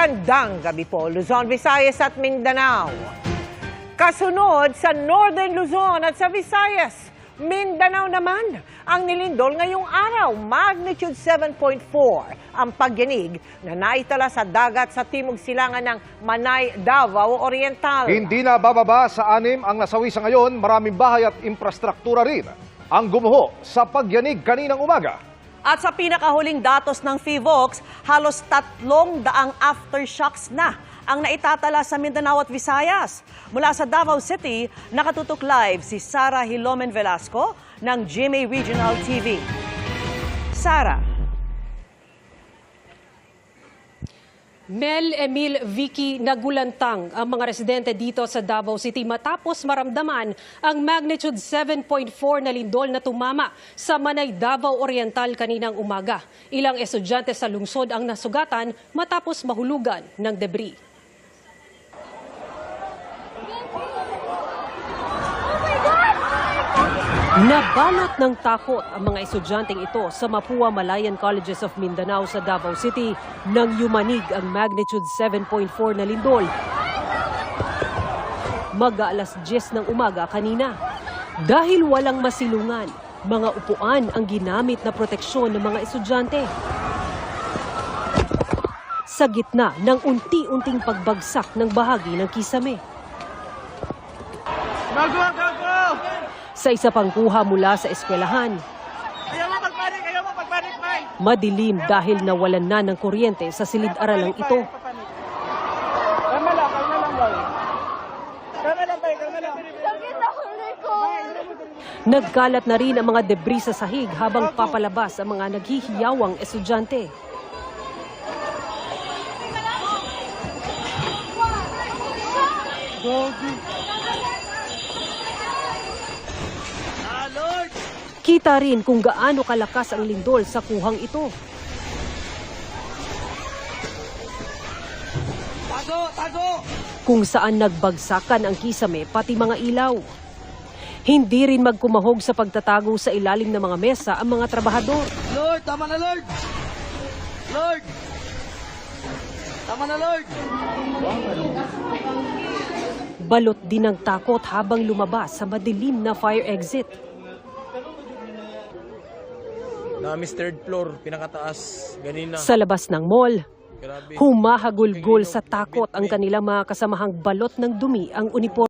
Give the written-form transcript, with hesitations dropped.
Magandang gabi po, Luzon, Visayas at Mindanao. Kasunod sa Northern Luzon at sa Visayas, Mindanao naman ang nilindol ngayong araw, magnitude 7.4 ang pagyanig na naitala sa dagat sa timog silangan ng Manay, Davao Oriental. Hindi na bababa sa 6 ang nasawi sa ngayon, maraming bahay at infrastruktura rin ang gumuho sa pagyanig kaninang umaga. At sa pinakahuling datos ng PHIVOLCS, halos 300 aftershocks na ang naitatala sa Mindanao at Visayas. Mula sa Davao City, nakatutok live si Sara Hilomen Velasco ng GMA Regional TV. Sara. Mel, Emil, Vicky, nagulantang ang mga residente dito sa Davao City matapos maramdaman ang magnitude 7.4 na lindol na tumama sa Manay, Davao Oriental kaninang umaga. Ilang estudyante sa lungsod ang nasugatan matapos mahulugan ng debris. Nabalot ng takot ang mga estudyanteng ito sa Mapua Malayan Colleges of Mindanao sa Davao City nang yumanig ang magnitude 7.4 na lindol. Mag-aalas 10 ng umaga kanina. Dahil walang masilungan, mga upuan ang ginamit na proteksyon ng mga estudyante. Sa gitna ng unti-unting pagbagsak ng bahagi ng kisame. Sa isa pang kuha mula sa eskwelahan. Madilim dahil nawalan na ng kuryente sa silid-aralang ito. Nagkalat na rin ang mga debris sa sahig habang papalabas ang mga naghihiyawang estudyante. Kita rin kung gaano kalakas ang lindol sa kuhang ito. Kung saan nagbagsakan ang kisame pati mga ilaw. Hindi rin magkumahog sa pagtatago sa ilalim ng mga mesa ang mga trabahador. Lord, tama na Lord! Lord! Tama na Lord! Balot din ng takot habang lumabas sa madilim na fire exit. Namis third floor, pinakataas, ganina. Sa labas ng mall, Grabe. humahagulgol sa takot ang kanilang mga kasamahang balot ng dumi ang uniforme.